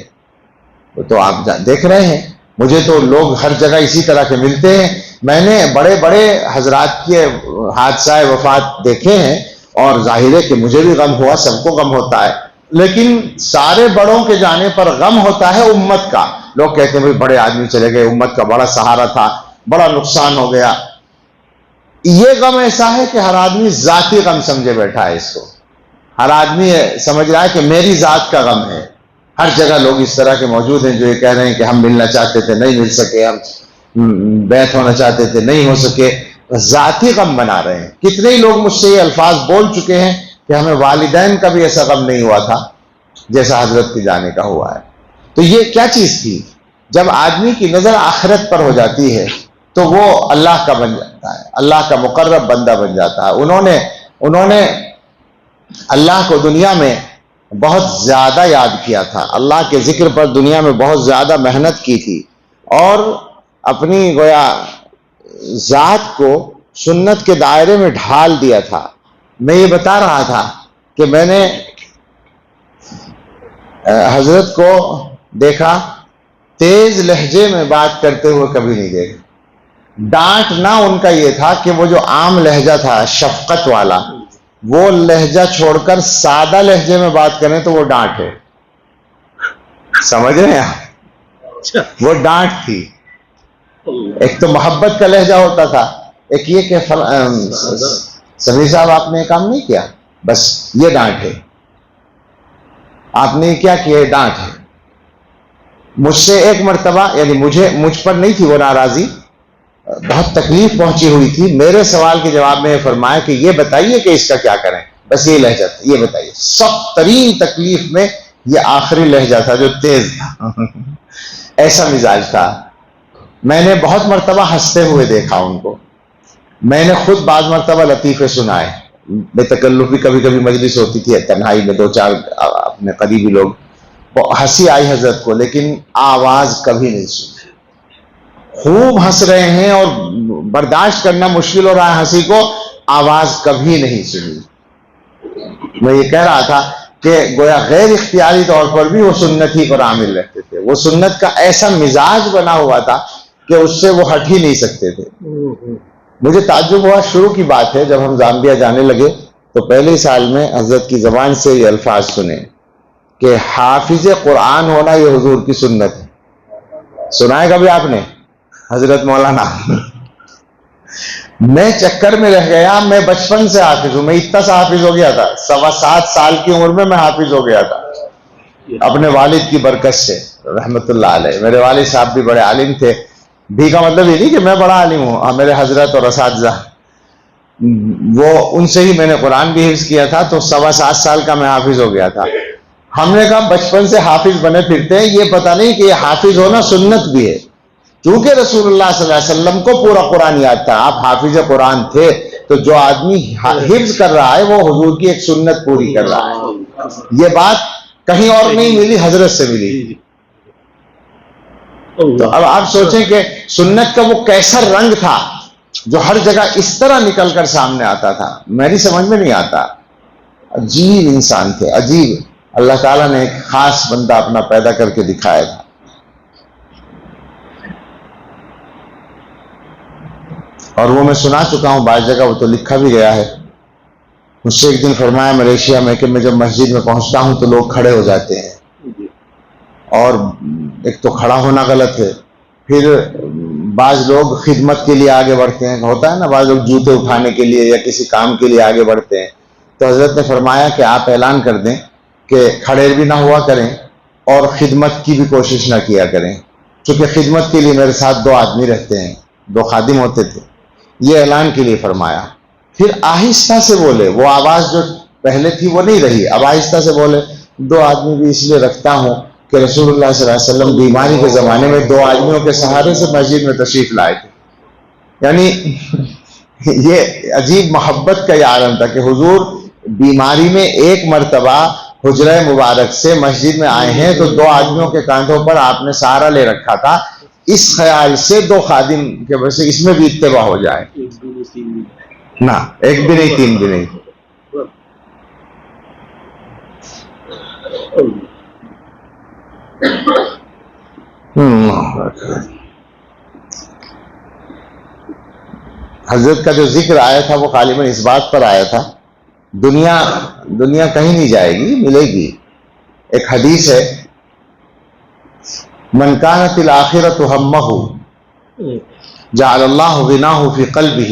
وہ تو آپ دیکھ رہے ہیں. مجھے تو لوگ ہر جگہ اسی طرح کے ملتے ہیں. میں نے بڑے بڑے حضرات کے حادثہ وفات دیکھے ہیں اور ظاہر ہے کہ مجھے بھی غم ہوا، سب کو غم ہوتا ہے، لیکن سارے بڑوں کے جانے پر غم ہوتا ہے امت کا. لوگ کہتے ہیں بھائی بڑے آدمی چلے گئے، امت کا بڑا سہارا تھا، بڑا نقصان ہو گیا. یہ غم ایسا ہے کہ ہر آدمی ذاتی غم سمجھے بیٹھا ہے اس کو. ہر آدمی سمجھ رہا ہے کہ میری ذات کا غم ہے. ہر جگہ لوگ اس طرح کے موجود ہیں جو یہ کہہ رہے ہیں کہ ہم ملنا چاہتے تھے نہیں مل سکے، ہم بیعت ہونا چاہتے تھے نہیں ہو سکے. ذاتی غم بنا رہے ہیں. کتنے ہی لوگ مجھ سے یہ الفاظ بول چکے ہیں کہ ہمیں والدین کا بھی ایسا غم نہیں ہوا تھا جیسا حضرت کے جانے کا ہوا ہے. تو یہ کیا چیز تھی؟ جب آدمی کی نظر آخرت پر ہو جاتی ہے تو وہ اللہ کا بن جاتا ہے، اللہ کا مقرب بندہ بن جاتا ہے. انہوں نے اللہ کو دنیا میں بہت زیادہ یاد کیا تھا، اللہ کے ذکر پر دنیا میں بہت زیادہ محنت کی تھی اور اپنی گویا ذات کو سنت کے دائرے میں ڈھال دیا تھا. میں یہ بتا رہا تھا کہ میں نے حضرت کو دیکھا تیز لہجے میں بات کرتے ہوئے کبھی نہیں دیکھا. ڈانٹنا ان کا یہ تھا کہ وہ جو عام لہجہ تھا شفقت والا، وہ لہجہ چھوڑ کر سادہ لہجے میں بات کریں تو وہ ڈانٹ ہے. سمجھ رہے ہیں آپ؟ وہ ڈانٹ تھی. ایک تو محبت کا لہجہ ہوتا تھا، ایک یہ کہ سمیر صاحب آپ نے یہ کام نہیں کیا، بس یہ ڈانٹ ہے. آپ نے کیا کیا؟ ڈانٹ ہے. مجھ سے ایک مرتبہ، یعنی مجھ پر نہیں تھی وہ ناراضی، بہت تکلیف پہنچی ہوئی تھی. میرے سوال کے جواب میں فرمایا کہ یہ بتائیے کہ اس کا کیا کریں. بس یہ لہجہ تھا، یہ بتائیے. سخت ترین تکلیف میں یہ آخری لہجہ تھا جو تیز تھا. ایسا مزاج تھا. میں نے بہت مرتبہ ہنستے ہوئے دیکھا ان کو. میں نے خود بعض مرتبہ لطیفے سنائے. بے تکلفی کبھی کبھی مجلس ہوتی تھی تنہائی میں، دو چار اپنے قریبی لوگ، ہنسی آئی حضرت کو لیکن آواز کبھی نہیں سنی. خوب ہنس رہے ہیں اور برداشت کرنا مشکل ہو رہا ہے ہنسی کو، آواز کبھی نہیں سنی. میں یہ کہہ رہا تھا کہ گویا غیر اختیاری طور پر بھی وہ سنت ہی پر عامل رہتے تھے. وہ سنت کا ایسا مزاج بنا ہوا تھا کہ اس سے وہ ہٹ ہی نہیں سکتے تھے. مجھے تعجب ہوا، شروع کی بات ہے، جب ہم زامبیا جانے لگے تو پہلے سال میں حضرت کی زبان سے یہ الفاظ سنے کہ حافظ قرآن ہونا یہ حضور کی سنت ہے. سنا ہے کبھی آپ نے؟ حضرت مولانا. میں چکر میں رہ گیا. میں بچپن سے حافظ ہوں. میں اتنا سا حافظ ہو گیا تھا، 7.25 سال کی عمر میں حافظ ہو گیا تھا اپنے والد کی برکت سے رحمت اللہ علیہ. میرے والد صاحب بھی بڑے عالم تھے. بھی کا مطلب یہ نہیں کہ میں بڑا عالم ہوں، میرے حضرت اور اساتذہ وہ ان سے ہی میں نے قرآن بھی حفظ کیا تھا. تو 7.25 سال کا میں حافظ ہو گیا تھا. ہم نے کہا بچپن سے حافظ بنے پھرتے ہیں، یہ پتہ نہیں کہ یہ حافظ ہونا سنت بھی ہے. کیونکہ رسول اللہ صلی اللہ علیہ وسلم کو پورا قرآن یاد تھا، آپ حافظ قرآن تھے، تو جو آدمی حفظ کر رہا ہے وہ حضور کی ایک سنت پوری کر رہا ہے. یہ بات کہیں اور نہیں ملی، حضرت سے ملی. تو اب آپ سوچیں کہ سنت کا وہ کیسا رنگ تھا جو ہر جگہ اس طرح نکل کر سامنے آتا تھا. میری سمجھ میں نہیں آتا. عجیب انسان تھے، عجیب. اللہ تعالیٰ نے ایک خاص بندہ اپنا پیدا کر کے دکھایا تھا. اور وہ میں سنا چکا ہوں بعض جگہ، وہ تو لکھا بھی گیا ہے. مجھ سے ایک دن فرمایا ملیشیا میں کہ میں جب مسجد میں پہنچتا ہوں تو لوگ کھڑے ہو جاتے ہیں، اور ایک تو کھڑا ہونا غلط ہے، پھر بعض لوگ خدمت کے لیے آگے بڑھتے ہیں. ہوتا ہے نا، بعض لوگ جوتے اٹھانے کے لیے یا کسی کام کے لیے آگے بڑھتے ہیں، تو حضرت نے فرمایا کہ آپ اعلان کر دیں کہ کھڑے بھی نہ ہوا کریں اور خدمت کی بھی کوشش نہ کیا کریں، چونکہ خدمت کے لیے میرے ساتھ 2 آدمی رہتے ہیں، 2 خادم ہوتے تھے۔ یہ اعلان کے لیے فرمایا۔ پھر آہستہ سے بولے، وہ آواز جو پہلے تھی وہ نہیں رہی، اب آہستہ سے بولے 2 آدمی بھی اس لیے رکھتا ہوں کہ رسول اللہ صلی اللہ علیہ وسلم بیماری کے زمانے میں 2 آدمیوں کے سہارے سے مسجد میں تشریف لائے تھے۔ یعنی یہ عجیب محبت کا یہ عالم تھا کہ حضور بیماری میں ایک مرتبہ حجرہ مبارک سے مسجد میں آئے ہیں تو 2 آدمیوں کے کاندھوں پر آپ نے سہارا لے رکھا تھا، اس خیال سے 2 خادم کے وجہ سے اس میں بھی اتباع ہو جائے۔ نہ 1 بھی نہیں 3 بھی نہیں۔ حضرت کا جو ذکر آیا تھا وہ غالباً اس بات پر آیا تھا، دنیا کہیں نہیں جائے گی، ملے گی۔ ایک حدیث ہے، من کانت الآخرۃ ہمہ جعل اللہ غناہ فی قلبہ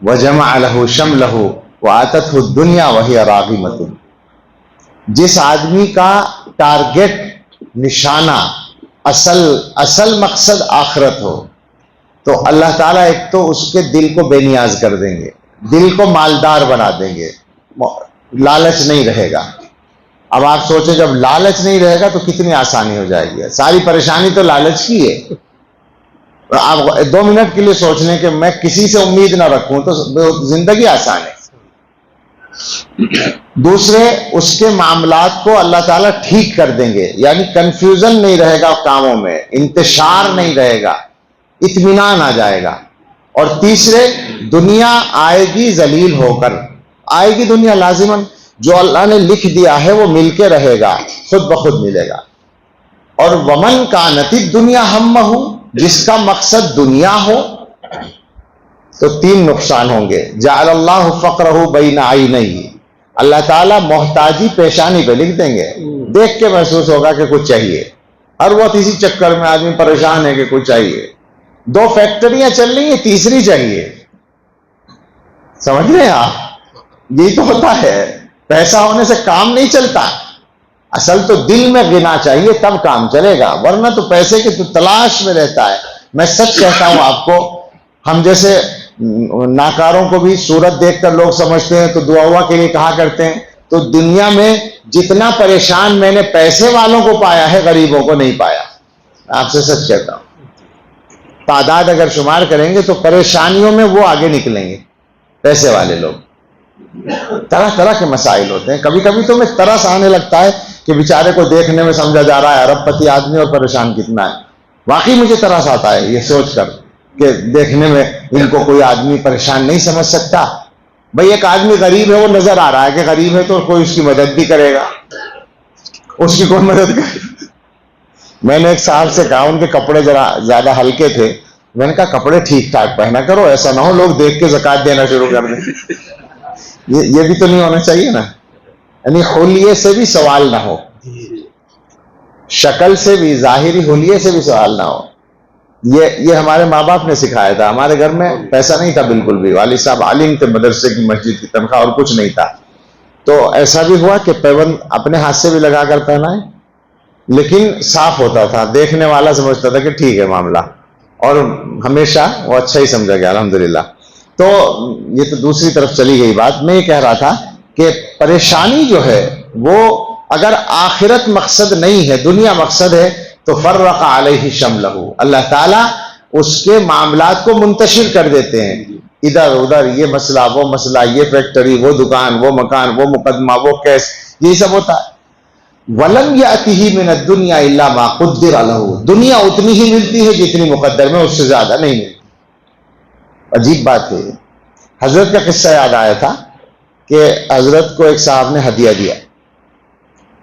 وجمع له شملہ وآتتہ الدنیا وہی راغمۃ۔ جس آدمی کا ٹارگٹ، نشانہ، اصل مقصد آخرت ہو تو اللہ تعالیٰ ایک تو اس کے دل کو بے نیاز کر دیں گے، دل کو مالدار بنا دیں گے، لالچ نہیں رہے گا۔ اب آپ سوچیں جب لالچ نہیں رہے گا تو کتنی آسانی ہو جائے گی۔ ساری پریشانی تو لالچ کی ہے۔ آپ 2 منٹ کے لیے سوچ لیں کہ میں کسی سے امید نہ رکھوں تو زندگی آسان ہے۔ دوسرے، اس کے معاملات کو اللہ تعالیٰ ٹھیک کر دیں گے، یعنی کنفیوژن نہیں رہے گا کاموں میں، انتشار نہیں رہے گا، اطمینان آ جائے گا۔ اور تیسرے، دنیا آئے گی ذلیل ہو کر، آئے گی دنیا لازماً، جو اللہ نے لکھ دیا ہے وہ مل کے رہے گا، خود بخود ملے گا۔ اور ومن کانت الدنیا ہمہ، جس کا مقصد دنیا ہو تو 3 نقصان ہوں گے۔ جعل اللہ فقرہ بین عینیہ، اللہ تعالیٰ محتاجی پیشانی پہ لکھ دیں گے، دیکھ کے محسوس ہوگا کہ کچھ چاہیے، ہر وقت اسی چکر میں آدمی پریشان ہے کہ کچھ چاہیے۔ 2 فیکٹریاں چل رہی ہیں، تیسری چاہیے۔ سمجھ رہے ہیں آپ؟ یہی تو ہوتا ہے، پیسہ ہونے سے کام نہیں چلتا، اصل تو دل میں غنا چاہیے تب کام چلے گا، ورنہ تو پیسے کی تو تلاش میں رہتا ہے۔ میں سچ کہتا ہوں آپ کو، ہم جیسے ناکاروں کو بھی صورت دیکھ کر لوگ سمجھتے ہیں تو دعا کے لیے کہا کرتے ہیں، تو دنیا میں جتنا پریشان میں نے پیسے والوں کو پایا ہے، غریبوں کو نہیں پایا۔ آپ سے سچ کہتا ہوں، تعداد اگر شمار کریں گے تو پریشانیوں میں وہ آگے نکلیں گے، پیسے والے لوگ۔ طرح طرح کے مسائل ہوتے ہیں، کبھی کبھی تو میں ترس آنے لگتا ہے کہ بیچارے کو دیکھنے میں سمجھا جا رہا ہے ارب پتی آدمی اور پریشان کتنا ہے۔ واقعی مجھے ترس آتا ہے یہ سوچ کر کہ دیکھنے میں ان کو کوئی آدمی پریشان نہیں سمجھ سکتا۔ بھئی ایک آدمی غریب ہے، وہ نظر آ رہا ہے کہ غریب ہے تو کوئی اس کی مدد بھی کرے گا، اس کی کوئی مدد کرے۔ میں نے ایک صاحب سے کہا، ان کے کپڑے ذرا زیادہ ہلکے تھے، میں نے کہا کپڑے ٹھیک ٹھاک پہنا کرو، ایسا نہ ہو لوگ دیکھ کے زکوٰۃ دینا شروع کر دیں۔ یہ بھی تو نہیں ہونا چاہیے نا، یعنی حلیے سے بھی سوال نہ ہو، شکل سے بھی، ظاہری حلیے سے بھی سوال نہ ہو۔ یہ ہمارے ماں باپ نے سکھایا تھا۔ ہمارے گھر میں پیسہ نہیں تھا بالکل بھی، والد صاحب عالم تھے، مدرسے کی مسجد کی تنخواہ اور کچھ نہیں تھا، تو ایسا بھی ہوا کہ پیبند اپنے ہاتھ سے بھی لگا کر پہنائے، لیکن صاف ہوتا تھا، دیکھنے والا سمجھتا تھا کہ ٹھیک ہے معاملہ، اور ہمیشہ وہ اچھا ہی سمجھا گیا الحمدللہ۔ تو یہ تو دوسری طرف چلی گئی بات۔ میں یہ کہہ رہا تھا کہ پریشانی جو ہے وہ اگر آخرت مقصد نہیں ہے، دنیا مقصد ہے، تو فرق علیہ شملہ، اللہ تعالیٰ اس کے معاملات کو منتشر کر دیتے ہیں، ادھر ادھر، یہ مسئلہ وہ مسئلہ، یہ فیکٹری وہ دکان وہ مکان وہ مقدمہ وہ کیس، یہی سب ہوتا ہے۔ وَلَمْ يَأْتِهِ مِنَ الدُّنْيَا إِلَّا مَا قُدِّرَ لَهُ، دنیا اتنی ہی ملتی ہے جتنی مقدر میں، اس سے زیادہ نہیں ملتی۔ عجیب بات ہے۔ حضرت کا قصہ یاد آیا تھا کہ حضرت کو ایک صاحب نے ہدیہ دیا،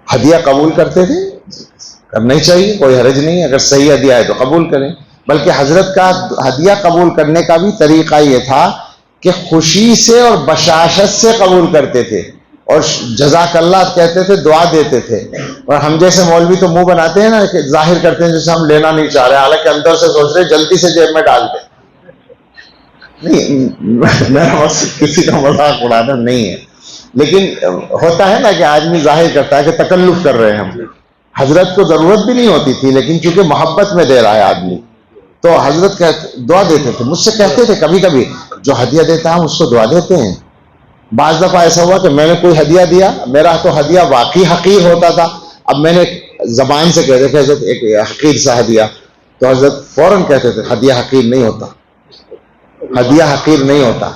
ہدیہ قبول کرتے تھے، کرنا ہی چاہیے، کوئی حرج نہیں، اگر صحیح ہدیہ ہے تو قبول کریں، بلکہ حضرت کا ہدیہ قبول کرنے کا بھی طریقہ یہ تھا کہ خوشی سے اور بشاشت سے قبول کرتے تھے، اور جزاک اللہ کہتے تھے، دعا دیتے تھے۔ اور ہم جیسے مولوی تو منہ بناتے ہیں نا، کہ ظاہر کرتے ہیں جیسے ہم لینا نہیں چاہ رہے، حالانکہ اندر سے سوچ رہے جلدی سے جیب میں ڈال دیں۔ نہیں، میرا مقصد کسی کا مذاق اڑانا نہیں ہے، لیکن ہوتا ہے نا کہ آدمی ظاہر کرتا ہے کہ تکلف کر رہے ہیں ہم. حضرت کو ضرورت بھی نہیں ہوتی تھی، لیکن چونکہ محبت میں دے رہا ہے آدمی تو حضرت دعا دیتے تھے. مجھ سے کہتے تھے کبھی کبھی جو ہدیہ دیتا ہوں اس کو دعا دیتے ہیں. بعض دفعہ ایسا ہوا کہ میں نے کوئی ہدیہ دیا، میرا تو ہدیہ واقعی حقیر ہوتا تھا، اب میں نے زبان سے کہتے تھے حضرت ایک حقیر سا ہدیہ، تو حضرت فوراً کہتے تھے ہدیہ حقیر نہیں ہوتا، ہدیہ حقیر نہیں ہوتا.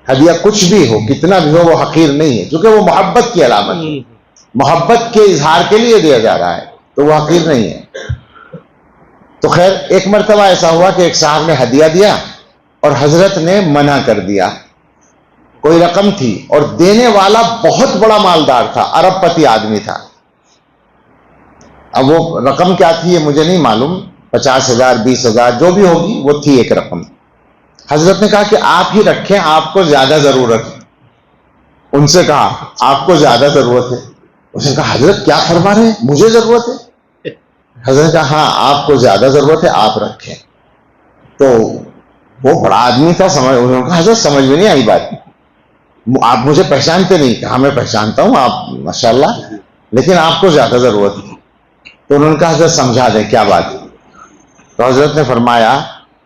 ہدیہ کچھ بھی ہو، کتنا بھی ہو، وہ حقیر نہیں ہے، کیونکہ وہ محبت کی علامت ہے، محبت کے اظہار کے لیے دیا جا رہا ہے، تو وہ حقیر نہیں ہے. تو خیر ایک مرتبہ ایسا ہوا کہ ایک صاحب نے ہدیہ دیا اور حضرت نے منع کر دیا. کوئی رقم تھی اور دینے والا بہت بڑا مالدار تھا، ارب پتی آدمی تھا. اب وہ رقم کیا تھی یہ مجھے نہیں معلوم، 50,000 20,000 جو بھی ہوگی وہ تھی ایک رقم. حضرت نے کہا کہ آپ ہی رکھیں، آپ کو زیادہ ضرورت ہے. ان سے کہا آپ کو زیادہ ضرورت ہے؟ اس نے کہا حضرت کیا فرما رہے ہیں، مجھے ضرورت ہے؟ حضرت نے کہا ہاں آپ کو زیادہ ضرورت ہے، آپ رکھیں. تو وہ بڑا آدمی تھا، انہوں نے کہا حضرت سمجھ میں نہیں آئی بات، آپ مجھے پہچانتے نہیں؟ کہا میں پہچانتا ہوں، آپ ماشاءاللہ، لیکن آپ کو زیادہ ضرورت ہے. تو انہوں نے کہا حضرت سمجھا دیں کیا بات ہے. تو حضرت نے فرمایا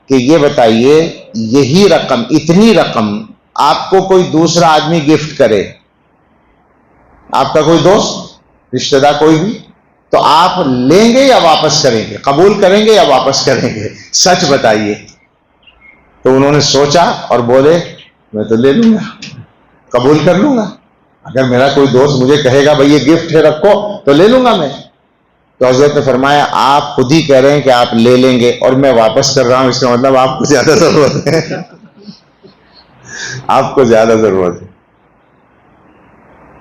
کہ یہ بتائیے یہی رقم، اتنی رقم آپ کو کوئی دوسرا آدمی گفٹ کرے، آپ کا کوئی دوست رشتہ دار کوئی بھی، تو آپ لیں گے یا واپس کریں گے، قبول کریں گے یا واپس کریں گے، سچ بتائیے. تو انہوں نے سوچا اور بولے میں تو لے لوں گا، قبول کر لوں گا، اگر میرا کوئی دوست مجھے کہے گا بھائی یہ گفٹ ہے رکھو تو لے لوں گا میں. تو حضرت نے فرمایا آپ خود ہی کہہ رہے ہیں کہ آپ لے لیں گے اور میں واپس کر رہا ہوں، اس کا مطلب آپ کو زیادہ ضرورت ہے، آپ کو زیادہ ضرورت ہے.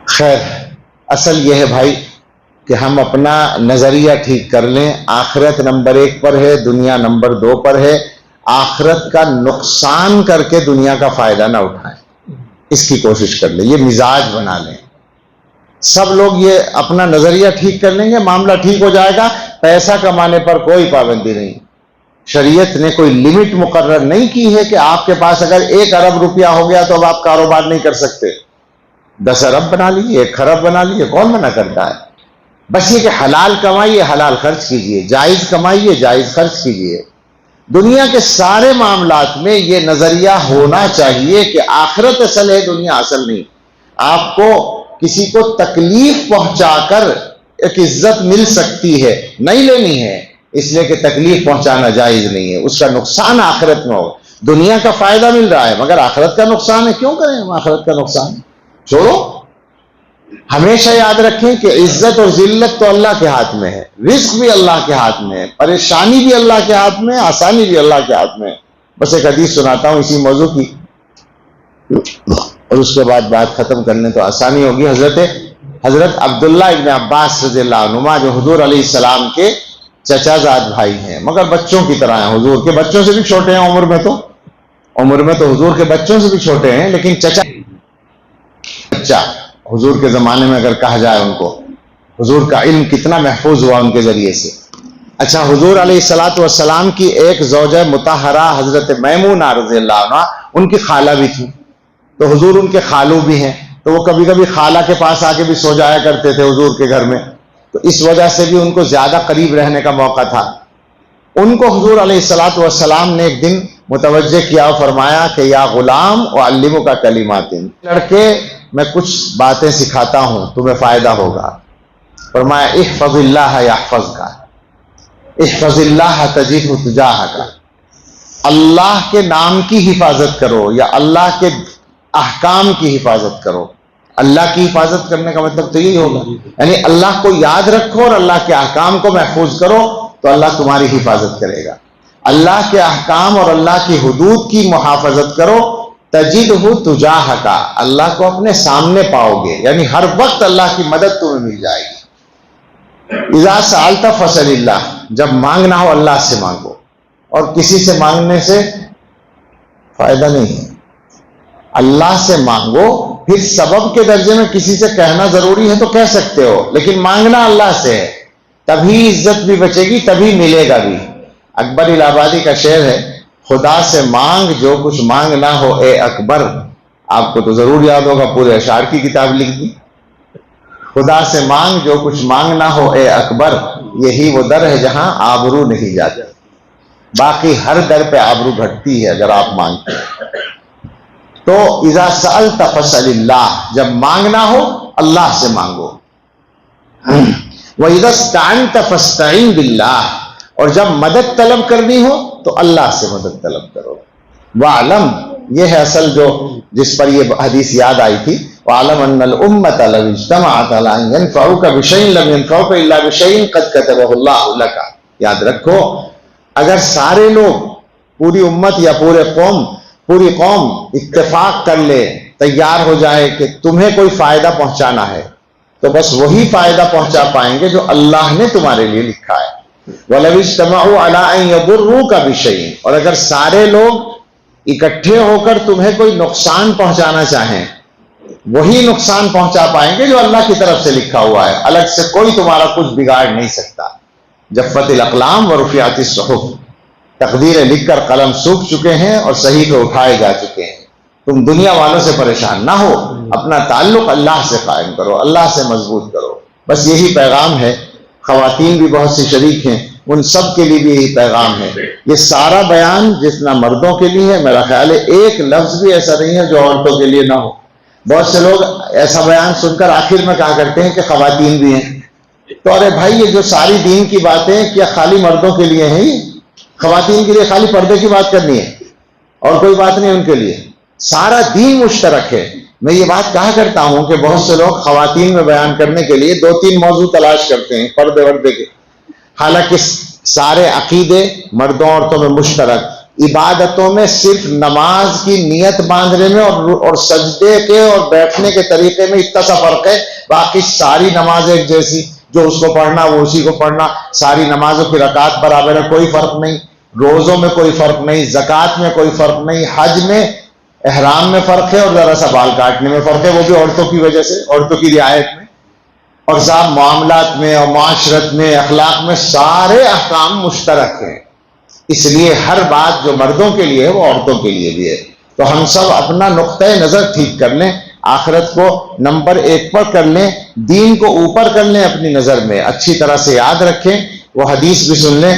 خیر اصل یہ ہے بھائی کہ ہم اپنا نظریہ ٹھیک کر لیں. آخرت نمبر 1 پر ہے، دنیا نمبر 2 پر ہے. آخرت کا نقصان کر کے دنیا کا فائدہ نہ اٹھائیں، اس کی کوشش کر لیں، یہ مزاج بنا لیں. سب لوگ یہ اپنا نظریہ ٹھیک کر لیں گے، معاملہ ٹھیک ہو جائے گا. پیسہ کمانے پر کوئی پابندی نہیں، شریعت نے کوئی لمٹ مقرر نہیں کی ہے کہ آپ کے پاس اگر 1 ارب روپیہ ہو گیا تو اب آپ کاروبار نہیں کر سکتے. 10 ارب بنا لیجیے، 1 خرب بنا لیجیے، کون منع کرتا ہے؟ بس یہ کہ حلال کمائیے، حلال خرچ کیجیے، جائز کمائیے، جائز خرچ کیجیے. دنیا کے سارے معاملات میں یہ نظریہ ہونا چاہیے کہ آخرت اصل ہے، دنیا اصل نہیں. آپ کو کسی کو تکلیف پہنچا کر ایک عزت مل سکتی ہے، نہیں لینی ہے، اس لیے کہ تکلیف پہنچانا جائز نہیں ہے، اس کا نقصان آخرت میں ہوگا. دنیا کا فائدہ مل رہا ہے مگر آخرت کا نقصان ہے، کیوں کریں ہم آخرت کا نقصان؟ چھوڑو. ہمیشہ یاد رکھیں کہ عزت اور ذلت تو اللہ کے ہاتھ میں ہے، رزق بھی اللہ کے ہاتھ میں ہے، پریشانی بھی اللہ کے ہاتھ میں، آسانی بھی اللہ کے ہاتھ میں. بس ایک حدیث سناتا ہوں اسی موضوع کی اور اس کے بعد بات ختم کرنے تو آسانی ہوگی. حضرت عبداللہ ابن عباس رضی اللہ عنہما جو حضور علیہ السلام کے چچا زاد بھائی ہیں مگر بچوں کی طرح ہیں، حضور کے بچوں سے بھی چھوٹے ہیں عمر میں تو حضور کے بچوں سے بھی چھوٹے ہیں، لیکن چچا حضور کے زمانے میں اگر کہا جائے ان کو، حضور کا علم کتنا محفوظ ہوا ان کے ذریعے سے. اچھا حضور علیہ الصلوۃ والسلام کی ایک زوجہ مطہرہ حضرت میمونہ رضی اللہ عنہا، ان کی خالہ بھی تھی، تو حضور ان کے خالو بھی ہیں، تو وہ کبھی کبھی خالہ کے پاس آ کے بھی سو جایا کرتے تھے حضور کے گھر میں، تو اس وجہ سے بھی ان کو زیادہ قریب رہنے کا موقع تھا. ان کو حضور علیہ الصلوۃ والسلام نے ایک دن متوجہ کیا اور فرمایا کہ یا غلام اعلمک کلمات، لڑکے میں کچھ باتیں سکھاتا ہوں تمہیں فائدہ ہوگا. فرمایا احفظ اللہ یحفظک، احفظ اللہ تجدہ تجاہک، اللہ کے نام کی حفاظت کرو یا اللہ کے احکام کی حفاظت کرو. اللہ کی حفاظت کرنے کا مطلب تو یہی ہوگا، یعنی اللہ کو یاد رکھو اور اللہ کے احکام کو محفوظ کرو تو اللہ تمہاری حفاظت کرے گا. اللہ کے احکام اور اللہ کی حدود کی محافظت کرو، تجدہ تجاہک، اللہ کو اپنے سامنے پاؤ گے، یعنی ہر وقت اللہ کی مدد تمہیں مل جائے گی. اذا سألت فسأل اللہ، جب مانگنا ہو اللہ سے مانگو، اور کسی سے مانگنے سے فائدہ نہیں ہے. اللہ سے مانگو، پھر سبب کے درجے میں کسی سے کہنا ضروری ہے تو کہہ سکتے ہو، لیکن مانگنا اللہ سے ہے، تبھی عزت بھی بچے گی، تبھی ملے گا بھی. اکبر الہ آبادی کا شعر ہے، خدا سے مانگ جو کچھ مانگنا ہو اے اکبر، آپ کو تو ضرور یاد ہوگا، پورے اشعار کی کتاب لکھ دی. خدا سے مانگ جو کچھ مانگنا ہو اے اکبر، یہی وہ در ہے جہاں آبرو نہیں جاتی. باقی ہر در پہ آبرو گھٹتی ہے اگر آپ مانگتے ہیں. تو اذا سألت فاسأل اللہ، جب مانگنا ہو اللہ سے مانگو. وَإِذَا اسْتَعَنْتَ فَاسْتَعِنْ بِاللَّهِ، اور جب مدد طلب کرنی ہو تو اللہ سے مدد طلب کرو. وَعْلَمْ، یہ ہے اصل جو جس پر یہ حدیث یاد آئی تھی. وَعْلَمْ أَنَّ الْأُمَّةَ لَوْ اجْتَمَعَتْ عَلَىٰ أَن يَنفَعُوكَ بِشَيْءٍ لَمْ يَنفَعُوكَ إِلَّا بِشَيْءٍ قَدْ كَتَبَهُ اللَّهُ لَكَ. یاد رکھو، اگر سارے لوگ، پوری امت یا پوری قوم اتفاق کر لے، تیار ہو جائے کہ تمہیں کوئی فائدہ پہنچانا ہے، تو بس وہی فائدہ پہنچا پائیں گے جو اللہ نے تمہارے لیے لکھا ہے. وَلَوِ اجْتَمَعُوا عَلَىٰ أَن يَضُرُّوكَ بِشَيْءٍ، اور اگر سارے لوگ اکٹھے ہو کر تمہیں کوئی نقصان پہنچانا چاہیں، وہی نقصان پہنچا پائیں گے جو اللہ کی طرف سے لکھا ہوا ہے. الگ سے کوئی تمہارا کچھ بگاڑ نہیں سکتا. جفت الاقلام ورفعت الصحف، تقدیریں لکھ کر قلم سوکھ چکے ہیں اور صحیفے اٹھائے جا چکے ہیں. تم دنیا والوں سے پریشان نہ ہو، اپنا تعلق اللہ سے قائم کرو، اللہ سے مضبوط کرو. بس یہی پیغام ہے. خواتین بھی بہت سی شریک ہیں، ان سب کے لیے بھی یہی پیغام ہے. یہ سارا بیان جتنا مردوں کے لیے ہے، میرا خیال ہے ایک لفظ بھی ایسا نہیں ہے جو عورتوں کے لیے نہ ہو. بہت سے لوگ ایسا بیان سن کر آخر میں کہا کرتے ہیں کہ خواتین بھی ہیں. تو ارے بھائی، یہ جو ساری دین کی باتیں کیا خالی مردوں کے لیے ہیں؟ خواتین کے لیے خالی پردے کی بات کرنی ہے اور کوئی بات نہیں ان کے لیے. سارا دین مشترک ہے. میں یہ بات کہا کرتا ہوں کہ بہت سے لوگ خواتین میں بیان کرنے کے لیے 2-3 موضوع تلاش کرتے ہیں پردے وردے کے، حالانکہ سارے عقیدے مردوں عورتوں میں مشترک. عبادتوں میں صرف نماز کی نیت باندھنے میں اور سجدے کے اور بیٹھنے کے طریقے میں اتنا سا فرق ہے. باقی ساری نماز ایک جیسی، جو اس کو پڑھنا وہ اسی کو پڑھنا. ساری نمازوں کی رکعت برابر ہے، کوئی فرق نہیں. روزوں میں کوئی فرق نہیں، زکوٰۃ میں کوئی فرق نہیں، حج میں احرام میں فرق ہے اور ذرا سا بال کاٹنے میں فرق ہے، وہ بھی عورتوں کی وجہ سے، عورتوں کی رعایت میں. اور صاحب معاملات میں اور معاشرت میں اخلاق میں سارے احکام مشترک ہیں. اس لیے ہر بات جو مردوں کے لیے ہے وہ عورتوں کے لیے بھی ہے. تو ہم سب اپنا نقطۂ نظر ٹھیک کر لیں، آخرت کو نمبر 1 پر کر لیں، دین کو اوپر کر لیں اپنی نظر میں. اچھی طرح سے یاد رکھیں، وہ حدیث بھی سن لیں.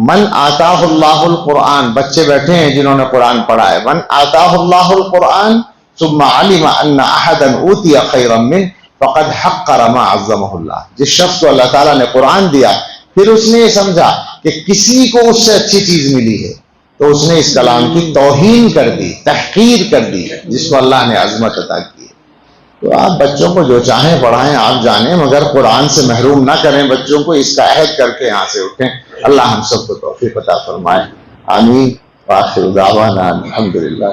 من آتاہ اللہ القرآن، بچے بیٹھے ہیں جنہوں نے قرآن پڑھا ہے. من آتاہ اللہ القرآن ثم علم ان احدا اوتی خیرا منہ فقد حقر ما عظمہ اللہ. جس شخص کو اللہ تعالیٰ نے قرآن دیا، پھر اس نے یہ سمجھا کہ کسی کو اس سے اچھی چیز ملی ہے، تو اس نے اس کلام کی توہین کر دی، تحقیر کر دی جس کو اللہ نے عظمت عطا کی. تو آپ بچوں کو جو چاہیں پڑھائیں، آپ جانیں، مگر قرآن سے محروم نہ کریں بچوں کو. اس کا عہد کر کے یہاں سے اٹھیں. اللہ ہم سب کو توفیق عطا فرمائے. آمین. وآخر دعوانا الحمدللہ.